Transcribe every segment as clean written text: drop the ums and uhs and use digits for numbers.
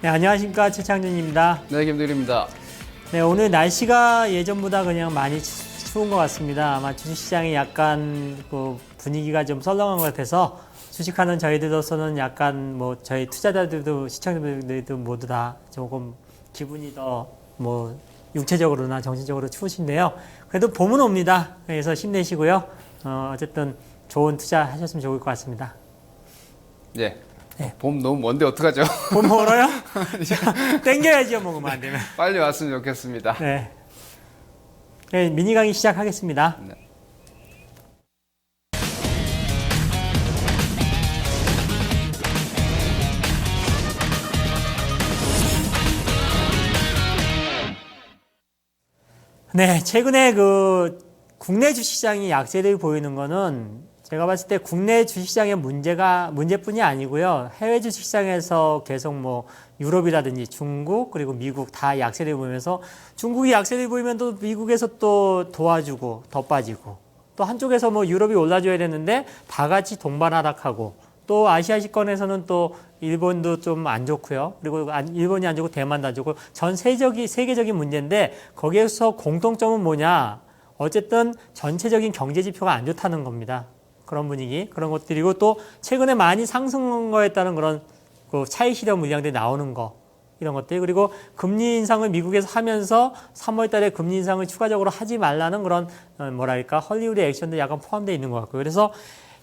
네, 안녕하십니까. 최창준입니다. 네, 김대리입니다. 네, 오늘 날씨가 예전보다 그냥 많이 추운 것 같습니다. 아마 주식시장이 약간 그 분위기가 좀 썰렁한 것 같아서 주식하는 저희들로서는 약간 뭐 저희 투자자들도 시청자들도 모두 다 조금 기분이 더 뭐 육체적으로나 정신적으로 추우신데요. 그래도 봄은 옵니다. 그래서 힘내시고요. 어쨌든 좋은 투자 하셨으면 좋을 것 같습니다. 예. 네. 봄 너무 먼데 어떡하죠? 봄 멀어요? 땡겨야죠, 먹으면 안 되면. 빨리 왔으면 좋겠습니다. 네. 네, 미니 강의 시작하겠습니다. 네. 네, 최근에 그 국내 주식시장이 약세를 보이는 거는 제가 봤을 때 국내 주식시장의 문제뿐이 아니고요. 해외 주식시장에서 계속 뭐 유럽이라든지 중국 그리고 미국 다 약세를 보이면서 중국이 약세를 보이면 또 미국에서 또 도와주고 더 빠지고 또 한쪽에서 뭐 유럽이 올라줘야 되는데 다 같이 동반하락하고 또 아시아시권에서는 또 일본도 좀 안 좋고요. 그리고 일본이 안 좋고 대만도 안 좋고 전 세계적인 문제인데 거기에서 공통점은 뭐냐? 어쨌든 전체적인 경제 지표가 안 좋다는 겁니다. 그런 분위기, 그런 것들이고 또 최근에 많이 상승한 거에 따른 그런 그 차익 실현 물량들이 나오는 거 이런 것들 그리고 금리 인상을 미국에서 하면서 3월 달에 금리 인상을 추가적으로 하지 말라는 그런 뭐랄까 헐리우드 액션도 약간 포함되어 있는 것 같고요. 그래서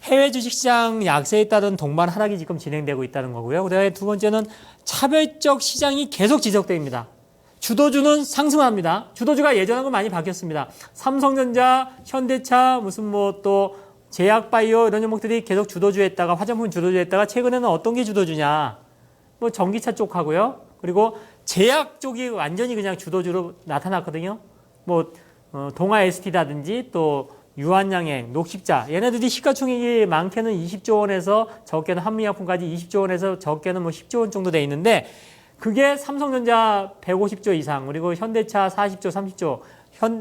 해외 주식시장 약세에 따른 동반 하락이 지금 진행되고 있다는 거고요. 그다음에 두 번째는 차별적 시장이 계속 지속됩니다. 주도주는 상승합니다. 주도주가 예전하고 많이 바뀌었습니다. 삼성전자, 현대차, 무슨 뭐 또 제약바이오 이런 종목들이 계속 주도주였다가 화장품 주도주였다가 최근에는 어떤 게 주도주냐? 뭐 전기차 쪽하고요. 그리고 제약 쪽이 완전히 그냥 주도주로 나타났거든요. 뭐 동아 ST라든지 또 유한양행, 녹십자 얘네들이 시가총액이 많게는 20조 원에서 적게는 한미약품까지 20조 원에서 적게는 뭐 10조 원 정도 돼 있는데 그게 삼성전자 150조 이상 그리고 현대차 40조, 30조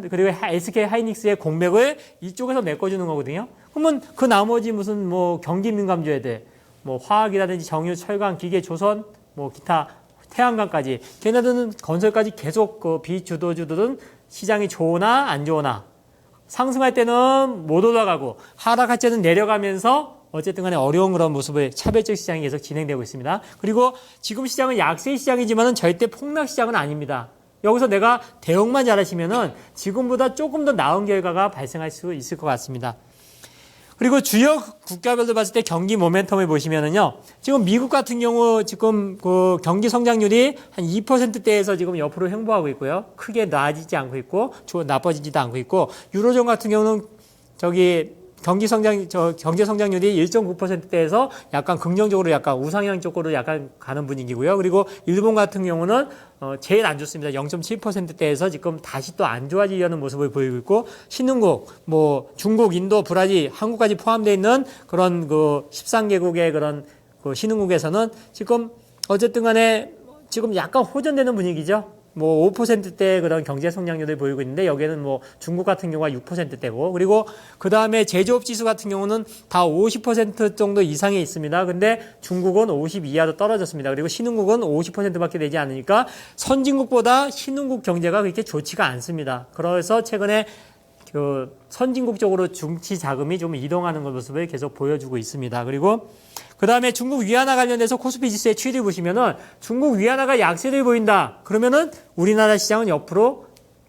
그리고 SK 하이닉스의 공백을 이쪽에서 메꿔주는 거거든요. 그러면 그 나머지 무슨 뭐 경기 민감주애들 뭐 화학이라든지 정유, 철강, 기계, 조선 뭐 기타 태양광까지 걔네들은 건설까지 계속 그 비주도주들은 시장이 좋으나 안 좋으나 상승할 때는 못 올라가고 하락할 때는 내려가면서 어쨌든 간에 어려운 그런 모습을 차별적 시장이 계속 진행되고 있습니다. 그리고 지금 시장은 약세 시장이지만은 절대 폭락 시장은 아닙니다. 여기서 내가 대응만 잘하시면은 지금보다 조금 더 나은 결과가 발생할 수 있을 것 같습니다. 그리고 주요 국가별로 봤을 때 경기 모멘텀을 보시면은요. 지금 미국 같은 경우 지금 그 경기 성장률이 한 2%대에서 지금 옆으로 횡보하고 있고요. 크게 나아지지 않고 있고 나빠지지도 않고 있고 유로존 같은 경우는 경제 성장률이 1.9%대에서 약간 긍정적으로 약간 우상향 쪽으로 약간 가는 분위기고요. 그리고 일본 같은 경우는 제일 안 좋습니다. 0.7%대에서 지금 다시 또 안 좋아지려는 모습을 보이고 있고 신흥국, 뭐 중국, 인도, 브라질, 한국까지 포함되어 있는 그런 그 13개국의 그런 그 신흥국에서는 지금 어쨌든 간에 지금 약간 호전되는 분위기죠. 뭐 5%대 그런 경제 성장률을 보이고 있는데 여기에는 뭐 중국 같은 경우가 6%대고 그리고 그 다음에 제조업 지수 같은 경우는 다 50% 정도 이상에 있습니다. 근데 중국은 50 이하로 떨어졌습니다. 그리고 신흥국은 50%밖에 되지 않으니까 선진국보다 신흥국 경제가 그렇게 좋지가 않습니다. 그래서 최근에 그 선진국 쪽으로 중치 자금이 좀 이동하는 모습을 계속 보여주고 있습니다. 그리고 그 다음에 중국 위안화 관련해서 코스피 지수의 추이를 보시면은 중국 위안화가 약세를 보인다. 그러면은 우리나라 시장은 옆으로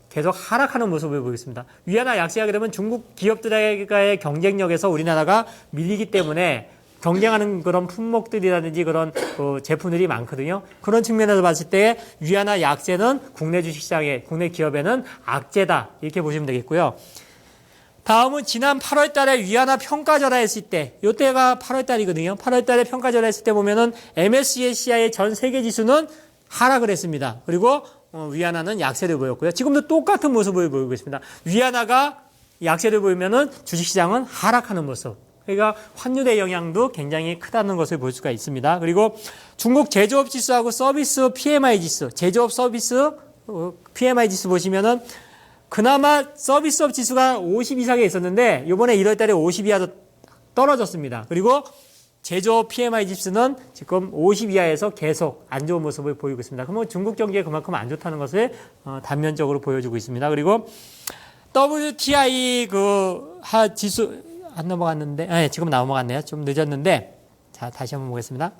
계속 하락하는 모습을 보이겠습니다. 위안화 약세하게 되면 중국 기업들과의 경쟁력에서 우리나라가 밀리기 때문에 경쟁하는 그런 품목들이라든지 그런 제품들이 많거든요. 그런 측면에서 봤을 때 위안화 약세는 국내 주식시장에, 국내 기업에는 악재다. 이렇게 보시면 되겠고요. 다음은 지난 8월 달에 위안화 평가절하 했을 때, 요때가 8월 달이거든요. 8월 달에 평가절하 했을 때 보면은 MSCI의 전 세계 지수는 하락을 했습니다. 그리고 위안화는 약세를 보였고요. 지금도 똑같은 모습을 보이고 있습니다. 위안화가 약세를 보이면은 주식시장은 하락하는 모습. 그러니까 환율의 영향도 굉장히 크다는 것을 볼 수가 있습니다. 그리고 중국 제조업 지수하고 서비스 PMI 지수, 제조업 서비스 PMI 지수 보시면은 그나마 서비스업 지수가 50 이상에 있었는데 이번에 1월 달에 50 이하로 떨어졌습니다. 그리고 제조업 PMI 지수는 지금 50 이하에서 계속 안 좋은 모습을 보이고 있습니다. 그러면 중국 경기가 그만큼 안 좋다는 것을 단면적으로 보여주고 있습니다. 그리고 WTI 지수 안 넘어갔는데, 네, 지금 넘어갔네요. 좀 늦었는데, 자, 다시 한번 보겠습니다.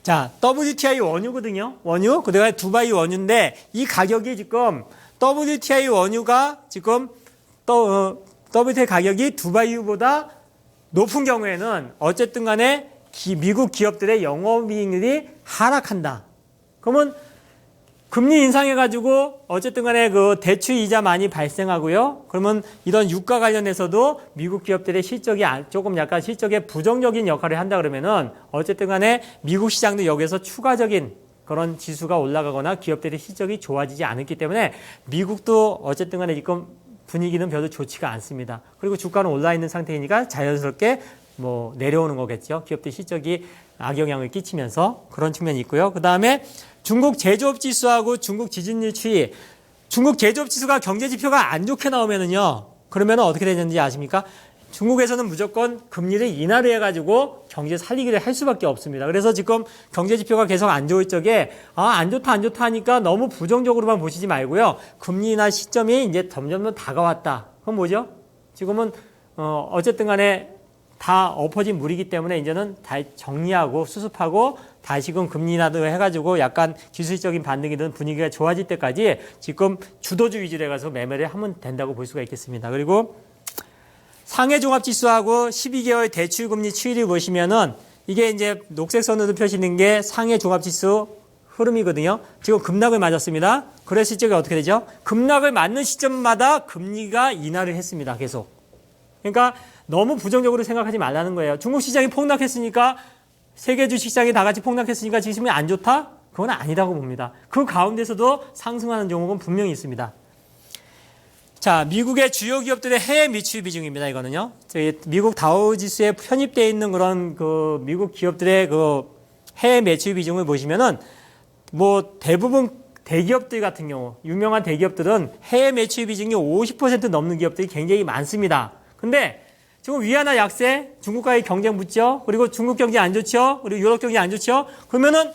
자, WTI 원유거든요. 원유, 그다음에 두바이 원유인데, 이 가격이 지금 WTI 원유가 지금 WTI 가격이 두바이유보다 높은 경우에는 어쨌든 간에 미국 기업들의 영업이익률이 하락한다. 그러면 금리 인상해가지고 어쨌든 간에 그 대출 이자 많이 발생하고요. 그러면 이런 유가 관련해서도 미국 기업들의 실적이 조금 약간 실적에 부정적인 역할을 한다 그러면은 어쨌든 간에 미국 시장도 여기서 추가적인 그런 지수가 올라가거나 기업들의 실적이 좋아지지 않았기 때문에 미국도 어쨌든 간에 지금 분위기는 별로 좋지가 않습니다. 그리고 주가는 올라 있는 상태이니까 자연스럽게 뭐 내려오는 거겠죠. 기업들 실적이 악영향을 끼치면서 그런 측면이 있고요. 그 다음에 중국 제조업 지수하고 중국 지준율 추이. 중국 제조업 지수가 경제 지표가 안 좋게 나오면은요. 그러면은 어떻게 되는지 아십니까? 중국에서는 무조건 금리를 인하를 해가지고 경제 살리기를 할 수밖에 없습니다. 그래서 지금 경제 지표가 계속 안 좋을 적에 안 좋다 하니까 너무 부정적으로만 보시지 말고요. 금리 인하 시점이 이제 점점 더 다가왔다. 그건 뭐죠? 지금은 어쨌든 간에 다 엎어진 물이기 때문에 이제는 다 정리하고 수습하고 다시금 금리 인하도 해가지고 약간 기술적인 반등이든 분위기가 좋아질 때까지 지금 주도주 위주로 해가서 매매를 하면 된다고 볼 수가 있겠습니다. 그리고 상해 종합지수하고 12개월 대출금리 추이를 보시면은 이게 이제 녹색 선으로 펴시는 게 상해 종합지수 흐름이거든요. 지금 급락을 맞았습니다. 그랬을 적에 어떻게 되죠? 급락을 맞는 시점마다 금리가 인하를 했습니다. 계속. 그러니까 너무 부정적으로 생각하지 말라는 거예요. 중국 시장이 폭락했으니까 세계 주식시장이 다 같이 폭락했으니까 지금이 안 좋다? 그건 아니라고 봅니다. 그 가운데서도 상승하는 종목은 분명히 있습니다. 자, 미국의 주요 기업들의 해외 매출 비중입니다. 이거는요. 미국 다우 지수에 편입되어 있는 그런 미국 기업들의 해외 매출 비중을 보시면은 뭐 대부분 대기업들 같은 경우, 유명한 대기업들은 해외 매출 비중이 50% 넘는 기업들이 굉장히 많습니다. 근데 지금 위안화 약세, 중국과의 경쟁 붙죠. 그리고 중국 경제 안 좋죠. 그리고 유럽 경제 안 좋죠. 그러면은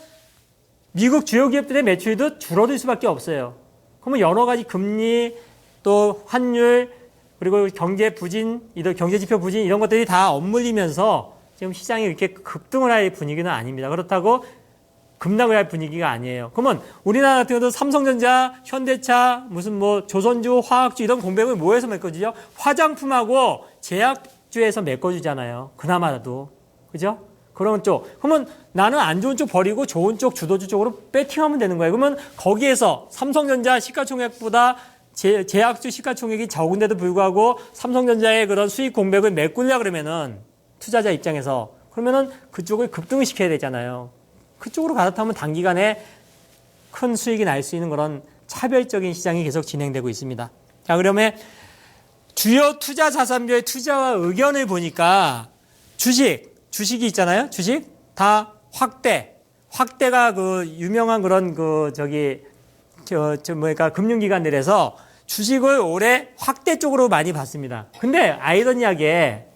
미국 주요 기업들의 매출도 줄어들 수밖에 없어요. 그러면 여러 가지 금리, 또 환율, 그리고 경제 부진, 경제 지표 부진 이런 것들이 다 엇물리면서 지금 시장이 이렇게 급등을 할 분위기는 아닙니다. 그렇다고 급락을 할 분위기가 아니에요. 그러면 우리나라 같은 경우도 삼성전자, 현대차, 무슨 뭐 조선주, 화학주 이런 공백을 뭐에서 메꿔주죠? 화장품하고 제약주에서 메꿔주잖아요. 그나마라도. 그죠? 그런 쪽. 그러면 나는 안 좋은 쪽 버리고 좋은 쪽 주도주 쪽으로 배팅하면 되는 거예요. 그러면 거기에서 삼성전자 시가총액보다 제약주 시가총액이 적은데도 불구하고 삼성전자의 그런 수익 공백을 메꾸려 그러면은 투자자 입장에서 그러면은 그쪽을 급등을 시켜야 되잖아요. 그쪽으로 갈아타면 단기간에 큰 수익이 날 수 있는 그런 차별적인 시장이 계속 진행되고 있습니다. 자, 그러면 주요 투자 자산별 투자와 의견을 보니까 주식이 있잖아요. 주식 다 확대가 유명한 그런 금융기관들에서 주식을 올해 확대 쪽으로 많이 봤습니다. 근데 아이러니하게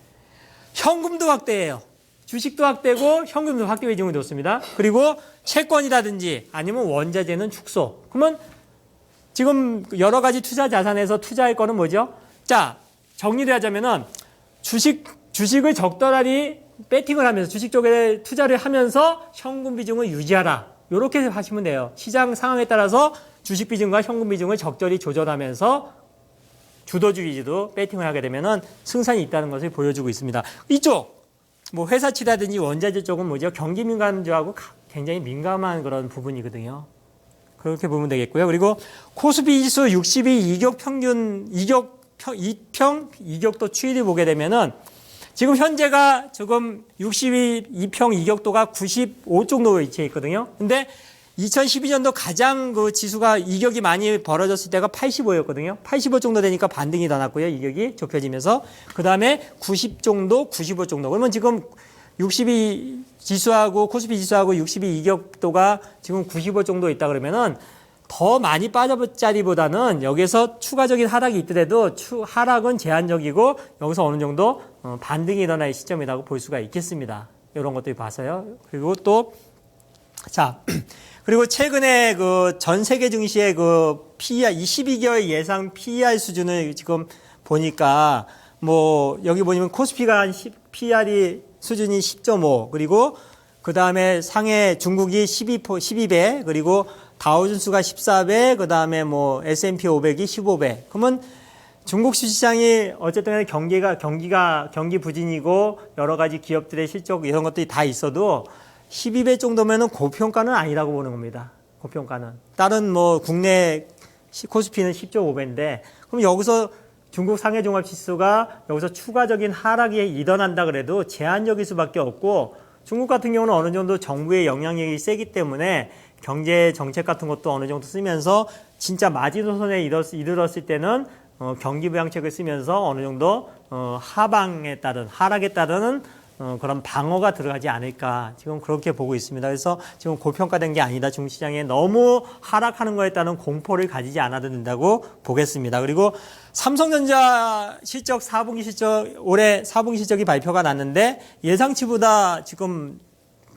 현금도 확대해요. 주식도 확대고 현금도 확대 비중이 높습니다. 그리고 채권이라든지 아니면 원자재는 축소. 그러면 지금 여러 가지 투자 자산에서 투자할 거는 뭐죠? 자, 정리를 하자면은 주식을 적절히 배팅을 하면서 주식 쪽에 투자를 하면서 현금 비중을 유지하라. 이렇게 하시면 돼요. 시장 상황에 따라서 주식 비중과 현금 비중을 적절히 조절하면서 주도주 위주로 배팅을 하게 되면은 승산이 있다는 것을 보여주고 있습니다. 이쪽 뭐 회사치라든지 원자재 쪽은 뭐죠? 경기 민감주하고 굉장히 민감한 그런 부분이거든요. 그렇게 보면 되겠고요. 그리고 코스피 지수 62 이격 평균 이격도 추이를 보게 되면은 지금 현재가 지금 62평 이격도가 95 정도 위치해 있거든요. 근데 2012년도 가장 지수가 이격이 많이 벌어졌을 때가 85였거든요. 85 정도 되니까 반등이 더 났고요. 이격이 좁혀지면서. 그 다음에 90 정도, 95 정도. 그러면 지금 62 지수하고 코스피 지수하고 62 이격도가 지금 95 정도 있다 그러면은 더 많이 빠져짜리보다는 여기서 추가적인 하락이 있더라도 하락은 제한적이고 여기서 어느 정도 반등이 일어날 시점이라고 볼 수가 있겠습니다. 이런 것들이 봐서요. 그리고 또, 자, 그리고 최근에 그 전 세계 증시의 그 PER, 22개월 예상 PER 수준을 지금 보니까 뭐, 여기 보시면 코스피가 한 PER이 수준이 10.5, 그리고 그 다음에 상해 중국이 12배, 그리고 다우존스가 14배, 그 다음에 뭐 S&P 500이 15배. 그러면 중국 시장이 어쨌든 경기 부진이고 여러 가지 기업들의 실적 이런 것들이 다 있어도 12배 정도면은 고평가는 아니라고 보는 겁니다. 고평가는. 다른 뭐 국내 코스피는 10.5배인데 그럼 여기서 중국 상해종합지수가 여기서 추가적인 하락이 일어난다 그래도 제한적일 수밖에 없고 중국 같은 경우는 어느 정도 정부의 영향력이 세기 때문에 경제 정책 같은 것도 어느 정도 쓰면서 진짜 마지노선에 이르렀을 때는 경기 부양책을 쓰면서 어느 정도 하방에 따른 하락에 따른 그런 방어가 들어가지 않을까 지금 그렇게 보고 있습니다. 그래서 지금 고평가된 게 아니다. 중시장에 너무 하락하는 거에 따른 공포를 가지지 않아도 된다고 보겠습니다. 그리고 삼성전자 실적 4분기 실적 올해 4분기 실적이 발표가 났는데 예상치보다 지금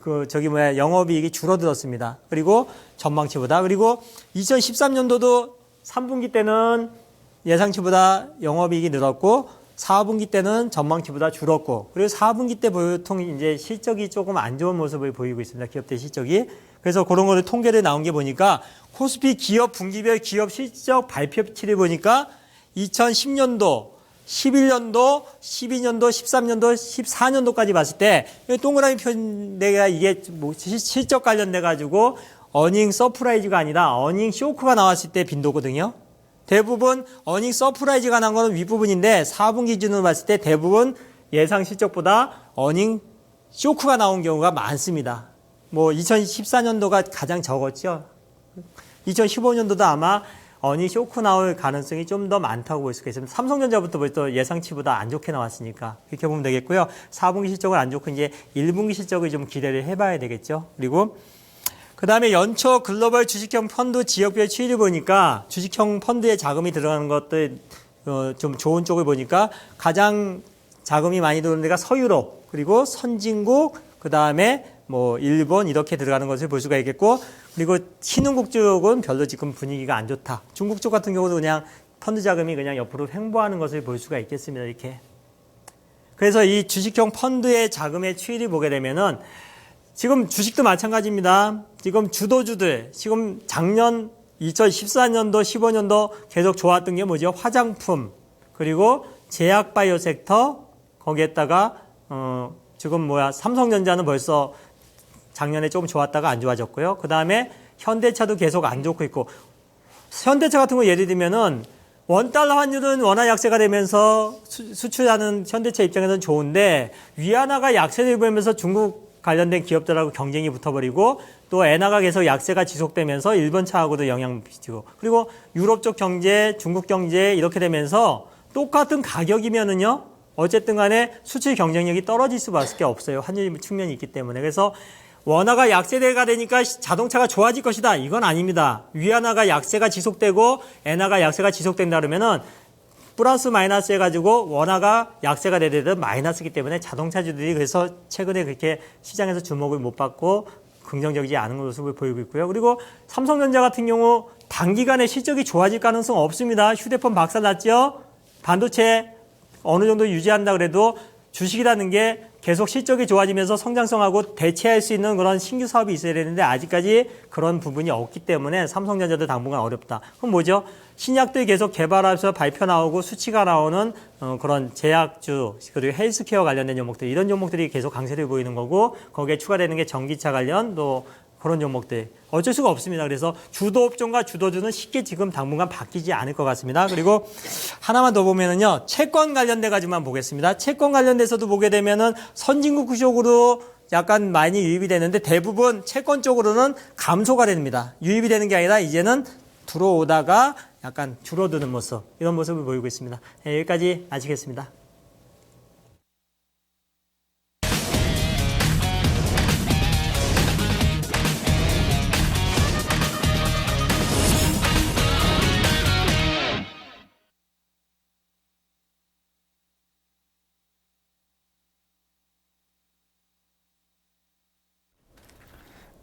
영업이익이 줄어들었습니다. 그리고 전망치보다 그리고 2013년도도 3분기 때는 예상치보다 영업이익이 늘었고 4분기 때는 전망치보다 줄었고 그리고 4분기 때 보통 이제 실적이 조금 안 좋은 모습을 보이고 있습니다. 기업들 실적이. 그래서 그런 거를 통계를 나온 게 보니까 코스피 기업 분기별 기업 실적 발표치를 보니까 2010년도, 11년도, 12년도, 13년도, 14년도까지 봤을 때 동그라미 편 내가 이게 뭐 실적 관련돼 가지고 어닝 서프라이즈가 아니라 어닝 쇼크가 나왔을 때 빈도거든요. 대부분 어닝 서프라이즈가 난 거는 윗부분인데 4분기 기준으로 봤을 때 대부분 예상 실적보다 어닝 쇼크가 나온 경우가 많습니다. 뭐 2014년도가 가장 적었죠. 2015년도도 아마 어닝 쇼크 나올 가능성이 좀 더 많다고 볼 수가 있습니다. 삼성전자부터 벌써 예상치보다 안 좋게 나왔으니까 그렇게 보면 되겠고요. 4분기 실적은 안 좋고 이제 1분기 실적을 좀 기대를 해봐야 되겠죠. 그리고 그 다음에 연초 글로벌 주식형 펀드 지역별 추이를 보니까 주식형 펀드에 자금이 들어가는 것들 좀 좋은 쪽을 보니까 가장 자금이 많이 들어오는 데가 서유럽 그리고 선진국 그 다음에 뭐 일본 이렇게 들어가는 것을 볼 수가 있겠고 그리고 신흥국 쪽은 별로 지금 분위기가 안 좋다. 중국 쪽 같은 경우도 그냥 펀드 자금이 그냥 옆으로 횡보하는 것을 볼 수가 있겠습니다. 이렇게. 그래서 이 주식형 펀드의 자금의 추이를 보게 되면은 지금 주식도 마찬가지입니다. 지금 주도주들, 지금 작년 2014년도, 15년도 계속 좋았던 게 뭐죠? 화장품, 그리고 제약바이오 섹터, 거기에다가, 지금 삼성전자는 벌써 작년에 조금 좋았다가 안 좋아졌고요. 그 다음에 현대차도 계속 안 좋고 있고, 현대차 같은 거 예를 들면은 원달러 환율은 원화 약세가 되면서 수출하는 현대차 입장에서는 좋은데, 위안화가 약세를 보이면서 중국 관련된 기업들하고 경쟁이 붙어버리고 또 엔화가 계속 약세가 지속되면서 일본 차하고도 영향을 미치고 그리고 유럽 쪽 경제, 중국 경제 이렇게 되면서 똑같은 가격이면은요 어쨌든 간에 수출 경쟁력이 떨어질 수밖에 없어요. 환율 측면이 있기 때문에. 그래서 원화가 약세가 되니까 자동차가 좋아질 것이다. 이건 아닙니다. 위안화가 약세가 지속되고 엔화가 약세가 지속된다 그러면은 플러스 마이너스 해가지고 원화가 약세가 되든 마이너스이기 때문에 자동차주들이 그래서 최근에 그렇게 시장에서 주목을 못 받고 긍정적이지 않은 모습을 보이고 있고요. 그리고 삼성전자 같은 경우 단기간에 실적이 좋아질 가능성 없습니다. 휴대폰 박살났죠? 반도체 어느 정도 유지한다 그래도 주식이라는 게 계속 실적이 좋아지면서 성장성하고 대체할 수 있는 그런 신규 사업이 있어야 되는데 아직까지 그런 부분이 없기 때문에 삼성전자도 당분간 어렵다. 그럼 뭐죠? 신약들 계속 개발해서 발표 나오고 수치가 나오는 그런 제약주 그리고 헬스케어 관련된 종목들 이런 종목들이 계속 강세를 보이는 거고 거기에 추가되는 게 전기차 관련 또 그런 종목들 어쩔 수가 없습니다. 그래서 주도업종과 주도주는 쉽게 지금 당분간 바뀌지 않을 것 같습니다. 그리고 하나만 더 보면은요 채권 관련돼 가지고만 보겠습니다. 채권 관련돼서도 보게 되면은 선진국 쪽으로 약간 많이 유입이 되는데 대부분 채권 쪽으로는 감소가 됩니다. 유입이 되는 게 아니라 이제는 들어오다가 약간 줄어드는 모습 이런 모습을 보이고 있습니다. 네, 여기까지 마치겠습니다.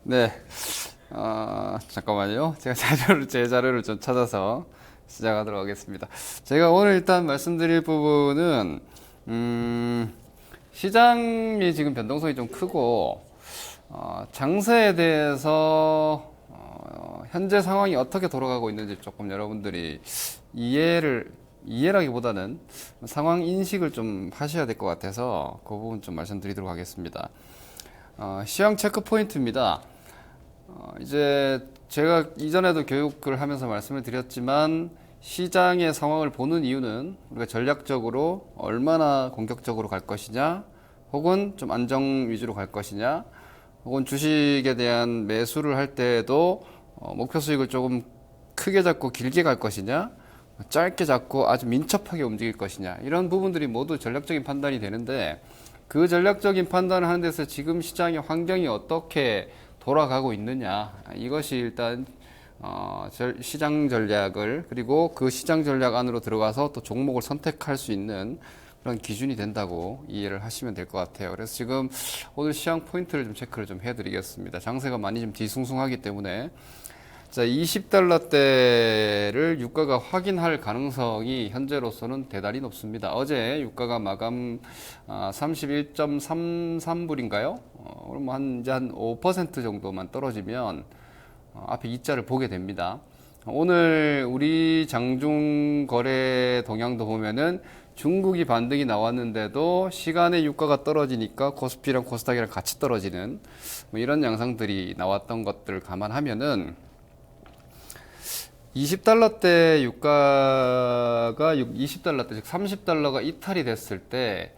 네. 잠깐만요. 제가 제 자료를 좀 찾아서 시작하도록 하겠습니다. 제가 오늘 일단 말씀드릴 부분은, 시장이 지금 변동성이 좀 크고, 장세에 대해서, 현재 상황이 어떻게 돌아가고 있는지 조금 여러분들이 이해라기보다는 상황 인식을 좀 하셔야 될 것 같아서 그 부분 좀 말씀드리도록 하겠습니다. 시황 체크 포인트입니다. 이제 제가 이전에도 교육을 하면서 말씀을 드렸지만 시장의 상황을 보는 이유는 우리가 전략적으로 얼마나 공격적으로 갈 것이냐, 혹은 좀 안정 위주로 갈 것이냐, 혹은 주식에 대한 매수를 할 때에도 목표 수익을 조금 크게 잡고 길게 갈 것이냐, 짧게 잡고 아주 민첩하게 움직일 것이냐, 이런 부분들이 모두 전략적인 판단이 되는데, 그 전략적인 판단을 하는 데서 지금 시장의 환경이 어떻게 돌아가고 있느냐, 이것이 일단 시장 전략을, 그리고 그 시장 전략 안으로 들어가서 또 종목을 선택할 수 있는 그런 기준이 된다고 이해를 하시면 될 것 같아요. 그래서 지금 오늘 시황 포인트를 좀 체크를 좀 해드리겠습니다. 장세가 많이 좀 뒤숭숭하기 때문에, 자, 20달러대를 유가가 확인할 가능성이 현재로서는 대단히 높습니다. 어제 유가가 마감 31.33불인가요? 그럼 이제 한 5% 정도만 떨어지면 앞에 이자를 보게 됩니다. 오늘 우리 장중 거래 동향도 보면은 중국이 반등이 나왔는데도 시간에 유가가 떨어지니까 코스피랑 코스닥이랑 같이 떨어지는 뭐 이런 양상들이 나왔던 것들을 감안하면은 20달러대 유가가 20달러대, 즉 30달러가 이탈이 됐을 때,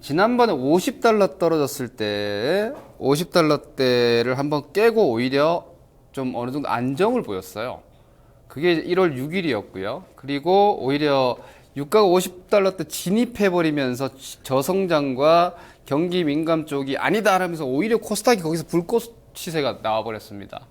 지난번에 50달러 떨어졌을 때 50달러대를 한번 깨고 오히려 좀 어느 정도 안정을 보였어요. 그게 1월 6일이었고요. 그리고 오히려 유가가 50달러대 진입해버리면서 저성장과 경기 민감 쪽이 아니다 하면서 오히려 코스닥이 거기서 불꽃 시세가 나와버렸습니다.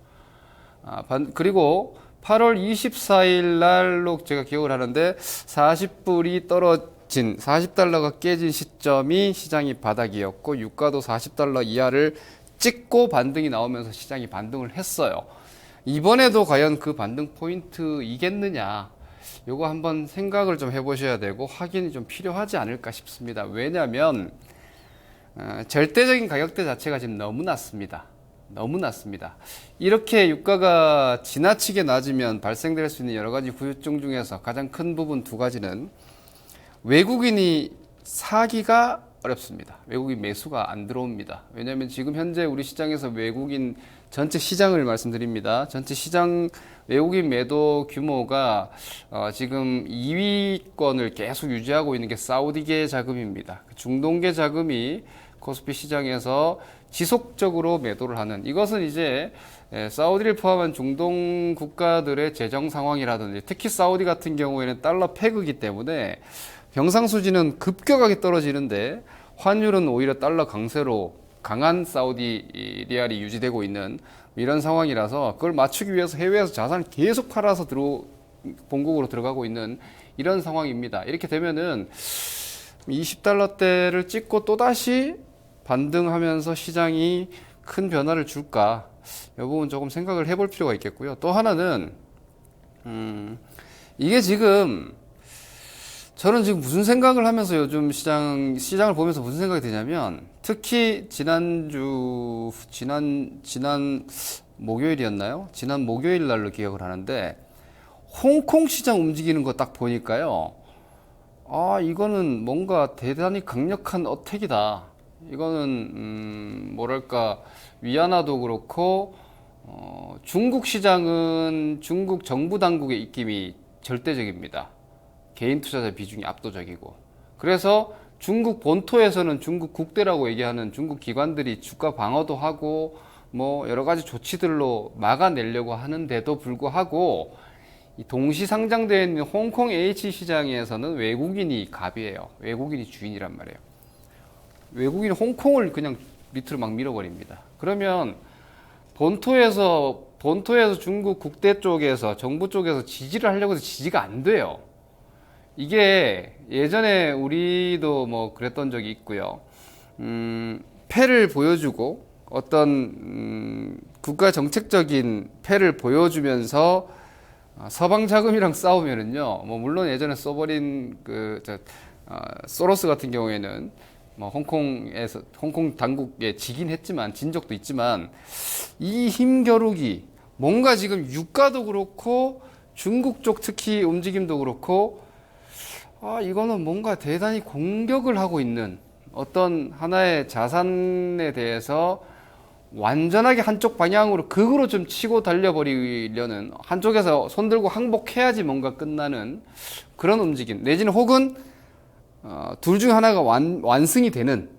그리고 8월 24일 날로 제가 기억을 하는데 40불이 떨어진 40달러가 깨진 시점이 시장이 바닥이었고, 유가도 40달러 이하를 찍고 반등이 나오면서 시장이 반등을 했어요. 이번에도 과연 그 반등 포인트이겠느냐, 요거 한번 생각을 좀 해보셔야 되고 확인이 좀 필요하지 않을까 싶습니다. 왜냐하면 절대적인 가격대 자체가 지금 너무 낮습니다. 너무 낮습니다. 이렇게 유가가 지나치게 낮으면 발생될 수 있는 여러 가지 후유증 중에서 가장 큰 부분 두 가지는, 외국인이 사기가 어렵습니다. 외국인 매수가 안 들어옵니다. 왜냐하면 지금 현재 우리 시장에서 외국인 전체 시장을 말씀드립니다. 전체 시장 외국인 매도 규모가 지금 2위권을 계속 유지하고 있는 게 사우디계 자금입니다. 중동계 자금이 코스피 시장에서 지속적으로 매도를 하는, 이것은 이제 사우디를 포함한 중동 국가들의 재정 상황이라든지, 특히 사우디 같은 경우에는 달러 패극이기 때문에 경상수지는 급격하게 떨어지는데 환율은 오히려 달러 강세로 강한 사우디 리알이 유지되고 있는 이런 상황이라서, 그걸 맞추기 위해서 해외에서 자산을 계속 팔아서 본국으로 들어가고 있는 이런 상황입니다. 이렇게 되면은 20달러대를 찍고 또다시 반등하면서 시장이 큰 변화를 줄까, 이 부분 조금 생각을 해볼 필요가 있겠고요. 또 하나는 이게 지금 저는 지금 무슨 생각을 하면서 요즘 시장을 보면서 무슨 생각이 드냐면, 특히 지난 목요일이었나요? 지난 목요일 날로 기억을 하는데, 홍콩 시장 움직이는 거 딱 보니까요, 이거는 뭔가 대단히 강력한 어택이다. 이거는 뭐랄까, 위안화도 그렇고 중국 시장은 중국 정부 당국의 입김이 절대적입니다. 개인 투자자 비중이 압도적이고, 그래서 중국 본토에서는 중국 국대라고 얘기하는 중국 기관들이 주가 방어도 하고 뭐 여러 가지 조치들로 막아내려고 하는데도 불구하고, 이 동시 상장되어 있는 홍콩 H 시장에서는 외국인이 갑이에요. 외국인이 주인이란 말이에요. 외국인이 홍콩을 그냥 밑으로 막 밀어버립니다. 그러면 본토에서 중국 국대 쪽에서, 정부 쪽에서 지지를 하려고 해서 지지가 안 돼요. 이게 예전에 우리도 뭐 그랬던 적이 있고요. 패를 보여주고 어떤 국가 정책적인 패를 보여주면서 서방 자금이랑 싸우면은요, 뭐 물론 예전에 써버린 소로스 같은 경우에는 뭐 홍콩 당국에 지긴 했지만 진 적도 있지만 이 힘겨루기 뭔가 지금 유가도 그렇고 중국 쪽 특히 움직임도 그렇고 이거는 뭔가 대단히 공격을 하고 있는 어떤 하나의 자산에 대해서 완전하게 한쪽 방향으로 극으로 좀 치고 달려버리려는 한쪽에서 손들고 항복해야지 뭔가 끝나는 그런 움직임 내지는 혹은 둘 중 하나가 완승이 되는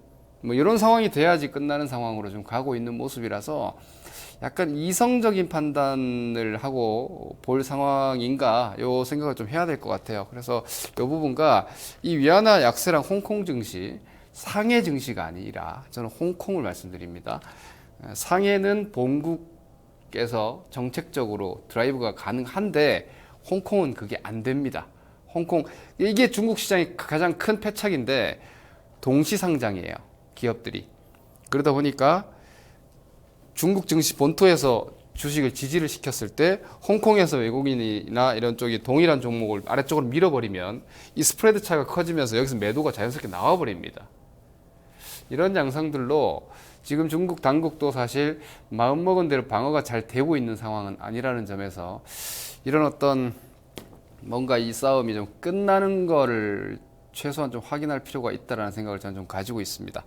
뭐 이런 상황이 돼야지 끝나는 상황으로 좀 가고 있는 모습이라서 약간 이성적인 판단을 하고 볼 상황인가 요 생각을 좀 해야 될 것 같아요. 그래서 요 부분과 이 위안화 약세랑 홍콩 증시 상해 증시가 아니라 저는 홍콩을 말씀드립니다. 상해는 본국에서 정책적으로 드라이브가 가능한데 홍콩은 그게 안 됩니다. 홍콩 이게 중국 시장이 가장 큰 패착인데 동시 상장이에요. 기업들이. 그러다 보니까 중국 증시 본토에서 주식을 지지를 시켰을 때 홍콩에서 외국인이나 이런 쪽이 동일한 종목을 아래쪽으로 밀어버리면 이 스프레드 차가 커지면서 여기서 매도가 자연스럽게 나와버립니다. 이런 양상들로 지금 중국 당국도 사실 마음먹은 대로 방어가 잘 되고 있는 상황은 아니라는 점에서 이런 어떤 뭔가 이 싸움이 좀 끝나는 거를 최소한 좀 확인할 필요가 있다는 생각을 저는 좀 가지고 있습니다.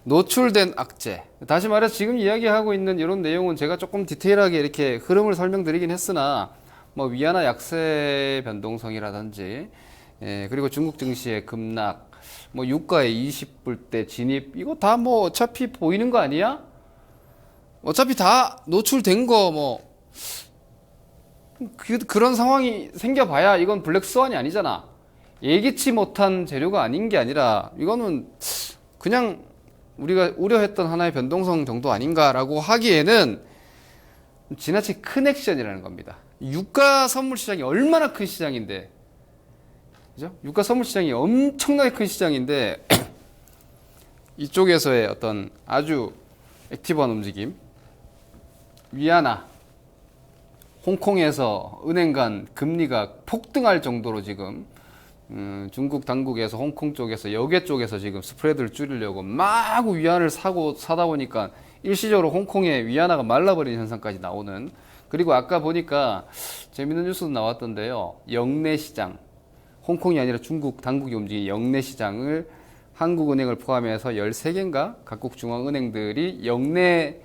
노출된 악재. 다시 말해서 지금 이야기하고 있는 이런 내용은 제가 조금 디테일하게 이렇게 흐름을 설명드리긴 했으나 뭐 위안화 약세 변동성이라든지 그리고 중국 증시의 급락 뭐 유가의 20불대 진입 이거 다 뭐 어차피 보이는 거 아니야? 어차피 다 노출된 거 뭐 그런 상황이 생겨봐야 이건 블랙스완이 아니잖아. 예기치 못한 재료가 아닌 게 아니라 이거는 그냥 우리가 우려했던 하나의 변동성 정도 아닌가라고 하기에는 지나치게 큰 액션이라는 겁니다. 유가 선물 시장이 얼마나 큰 시장인데, 그죠? 유가 선물 시장이 엄청나게 큰 시장인데 이쪽에서의 어떤 아주 액티브한 움직임, 위안화, 홍콩에서 은행 간 금리가 폭등할 정도로 지금 중국 당국에서 홍콩 쪽에서 여계 쪽에서 지금 스프레드를 줄이려고 막 위안을 사다 보니까 일시적으로 홍콩의 위안화가 말라버리는 현상까지 나오는. 그리고 아까 보니까 재밌는 뉴스도 나왔던데요. 영내 시장, 홍콩이 아니라 중국 당국이 움직인 영내 시장을 한국은행을 포함해서 13개인가 각국 중앙은행들이 영내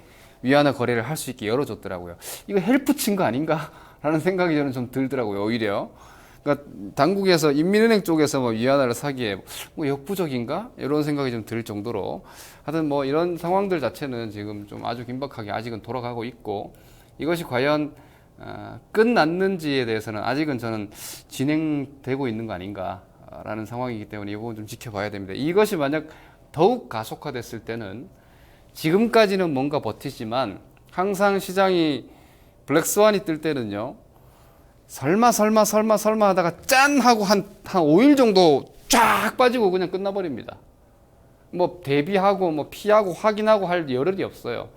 위안화 거래를 할 수 있게 열어줬더라고요. 이거 헬프 친 거 아닌가? 라는 생각이 저는 좀 들더라고요, 오히려. 그러니까 당국에서 인민은행 쪽에서 뭐 위안화를 사기에 뭐 역부족인가? 이런 생각이 좀 들 정도로 하여튼 뭐 이런 상황들 자체는 지금 좀 아주 긴박하게 아직은 돌아가고 있고 이것이 과연 끝났는지에 대해서는 아직은 저는 진행되고 있는 거 아닌가라는 상황이기 때문에 이 부분 좀 지켜봐야 됩니다. 이것이 만약 더욱 가속화됐을 때는 지금까지는 뭔가 버티지만 항상 시장이 블랙스완이 뜰 때는요. 설마 하다가 짠 하고 한 5일 정도 쫙 빠지고 그냥 끝나버립니다. 뭐 대비하고 뭐 피하고 확인하고 할 여력이 없어요.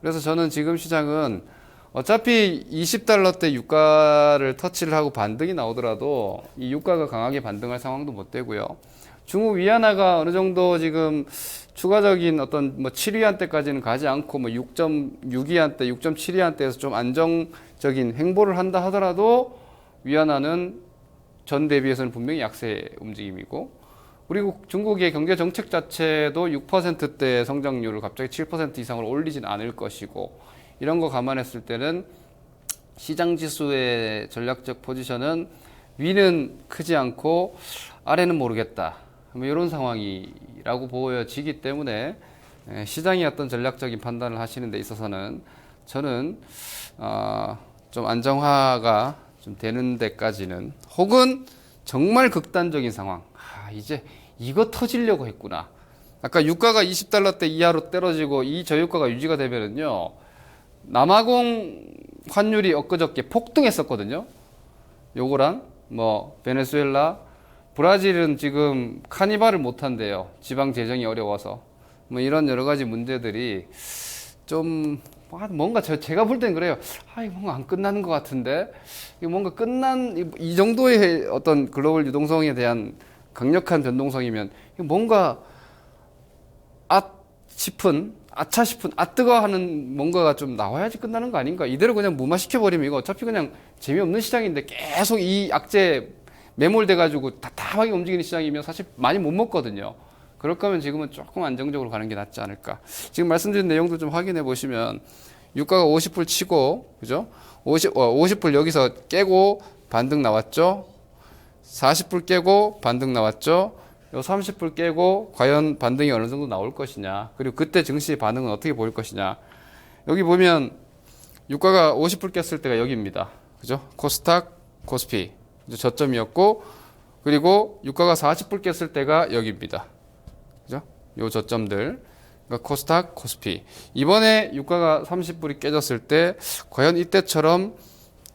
그래서 저는 지금 시장은 어차피 20달러대 유가를 터치를 하고 반등이 나오더라도 이 유가가 강하게 반등할 상황도 못 되고요. 중국 위안화가 어느 정도 지금 추가적인 어떤 뭐 7위안대까지는 가지 않고 뭐 6.62안대, 6.72안대에서 좀 안정적인 행보를 한다 하더라도 위안화는 전 대비해서는 분명히 약세 움직임이고 그리고 중국의 경제 정책 자체도 6%대 성장률을 갑자기 7% 이상으로 올리진 않을 것이고 이런 거 감안했을 때는 시장 지수의 전략적 포지션은 위는 크지 않고 아래는 모르겠다. 뭐 이런 상황이라고 보여지기 때문에 시장이 어떤 전략적인 판단을 하시는 데 있어서는 저는 좀 안정화가 좀 되는 데까지는 혹은 정말 극단적인 상황 이제 이거 터지려고 했구나. 아까 유가가 20달러대 이하로 떨어지고 이 저유가가 유지가 되면은요 남아공 환율이 엊그저께 폭등했었거든요. 요거랑 뭐 베네수엘라 브라질은 지금 카니발을 못 한대요. 지방 재정이 어려워서. 뭐 이런 여러 가지 문제들이 좀 뭔가 제가 볼 때는 그래요. 이거 뭔가 안 끝나는 것 같은데 이거 뭔가 이 정도의 어떤 글로벌 유동성에 대한 강력한 변동성이면 이거 뭔가 아차 싶은 뜨거워하는 뭔가가 좀 나와야지 끝나는 거 아닌가. 이대로 그냥 무마시켜버리면 이거 어차피 그냥 재미없는 시장인데 계속 이 악재에 매몰돼가지고 답답하게 움직이는 시장이면 사실 많이 못 먹거든요. 그럴 거면 지금은 조금 안정적으로 가는 게 낫지 않을까. 지금 말씀드린 내용도 좀 확인해 보시면 유가가 50불 치고, 그죠? 50불 여기서 깨고 반등 나왔죠? 40불 깨고 반등 나왔죠? 요 30불 깨고 과연 반등이 어느 정도 나올 것이냐. 그리고 그때 증시의 반응은 어떻게 보일 것이냐. 여기 보면 유가가 50불 깼을 때가 여기입니다. 그죠? 코스닥, 코스피. 저점이었고, 그리고 유가가 40불 깼을 때가 여기입니다. 그죠? 요 저점들. 그러니까 코스닥, 코스피. 이번에 유가가 30불이 깨졌을 때 과연 이때처럼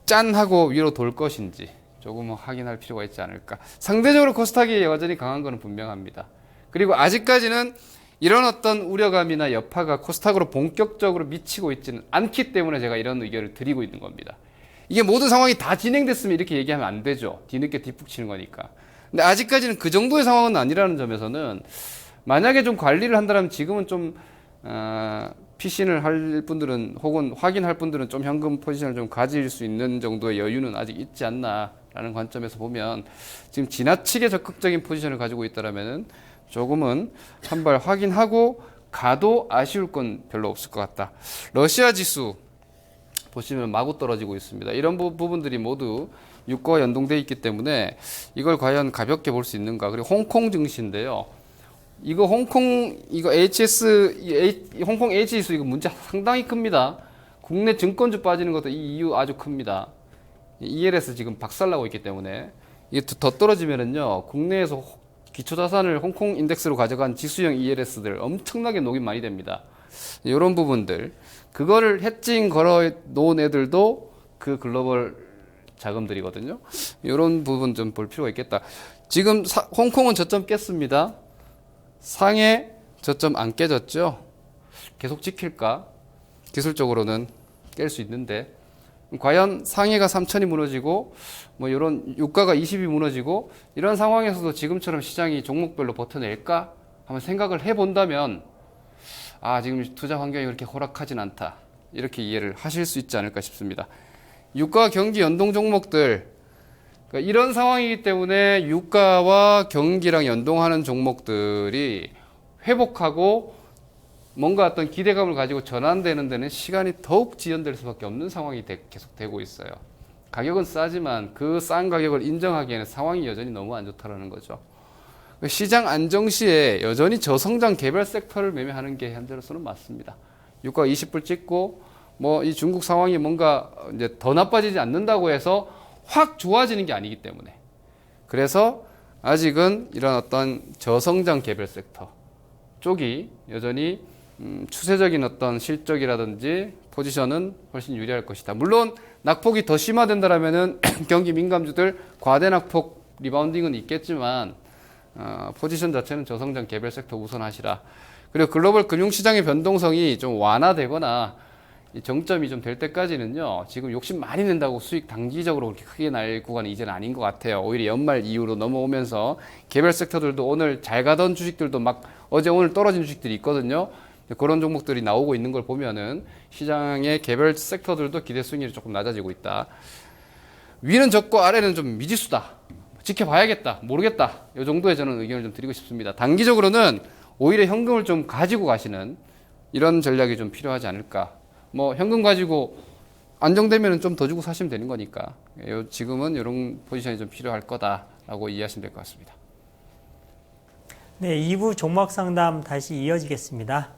짠 하고 위로 돌 것인지 조금 확인할 필요가 있지 않을까. 상대적으로 코스닥이 여전히 강한 것은 분명합니다. 그리고 아직까지는 이런 어떤 우려감이나 여파가 코스닥으로 본격적으로 미치고 있지는 않기 때문에 제가 이런 의견을 드리고 있는 겁니다. 이게 모든 상황이 다 진행됐으면 이렇게 얘기하면 안 되죠. 뒤늦게 뒷북 치는 거니까. 근데 아직까지는 그 정도의 상황은 아니라는 점에서는 만약에 좀 관리를 한다면 지금은 좀 피신을 할 분들은 혹은 확인할 분들은 좀 현금 포지션을 좀 가질 수 있는 정도의 여유는 아직 있지 않나라는 관점에서 보면 지금 지나치게 적극적인 포지션을 가지고 있다라면은 조금은 한 발 확인하고 가도 아쉬울 건 별로 없을 것 같다. 러시아 지수 보시면 마구 떨어지고 있습니다. 이런 부분들이 모두 유가와 연동되어 있기 때문에 이걸 과연 가볍게 볼 수 있는가. 그리고 홍콩 증시인데요. 이거 홍콩 H지수 이거 문제 상당히 큽니다. 국내 증권주 빠지는 것도 이 이유 아주 큽니다. ELS 지금 박살나고 있기 때문에 이게 더 떨어지면은요 국내에서 기초자산을 홍콩 인덱스로 가져간 지수형 ELS들 엄청나게 녹이 많이 됩니다. 이런 부분들 그거를 해칭 걸어 놓은 애들도 그 글로벌 자금들이거든요. 이런 부분 좀 볼 필요가 있겠다. 지금 홍콩은 저점 깼습니다. 상해 저점 안 깨졌죠? 계속 지킬까? 기술적으로는 깰 수 있는데 과연 상해가 3천이 무너지고 뭐 이런 유가가 20이 무너지고 이런 상황에서도 지금처럼 시장이 종목별로 버텨낼까? 한번 생각을 해본다면 지금 투자 환경이 그렇게 호락하진 않다. 이렇게 이해를 하실 수 있지 않을까 싶습니다. 유가 경기 연동 종목들 그러니까 이런 상황이기 때문에 유가와 경기랑 연동하는 종목들이 회복하고 뭔가 어떤 기대감을 가지고 전환되는 데는 시간이 더욱 지연될 수밖에 없는 상황이 계속 되고 있어요. 가격은 싸지만 그 싼 가격을 인정하기에는 상황이 여전히 너무 안 좋다라는 거죠. 시장 안정 시에 여전히 저성장 개별 섹터를 매매하는 게 현재로서는 맞습니다. 유가가 20불 찍고 뭐 이 중국 상황이 뭔가 이제 더 나빠지지 않는다고 해서 확 좋아지는 게 아니기 때문에 그래서 아직은 이런 어떤 저성장 개별 섹터 쪽이 여전히 추세적인 어떤 실적이라든지 포지션은 훨씬 유리할 것이다. 물론 낙폭이 더 심화된다라면은 경기 민감주들 과대 낙폭 리바운딩은 있겠지만 포지션 자체는 저성장 개별 섹터 우선하시라. 그리고 글로벌 금융시장의 변동성이 좀 완화되거나 이 정점이 좀 될 때까지는요, 지금 욕심 많이 낸다고 수익 단기적으로 그렇게 크게 날 구간은 이제는 아닌 것 같아요. 오히려 연말 이후로 넘어오면서 개별 섹터들도 오늘 잘 가던 주식들도 막 어제 오늘 떨어진 주식들이 있거든요. 그런 종목들이 나오고 있는 걸 보면은 시장의 개별 섹터들도 기대 수익률이 조금 낮아지고 있다. 위는 적고 아래는 좀 미지수다. 지켜봐야겠다. 모르겠다. 이 정도의 저는 의견을 좀 드리고 싶습니다. 단기적으로는 오히려 현금을 좀 가지고 가시는 이런 전략이 좀 필요하지 않을까. 뭐 현금 가지고 안정되면 좀 더 주고 사시면 되는 거니까 지금은 이런 포지션이 좀 필요할 거다라고 이해하시면 될 것 같습니다. 네, 2부 종목 상담 다시 이어지겠습니다.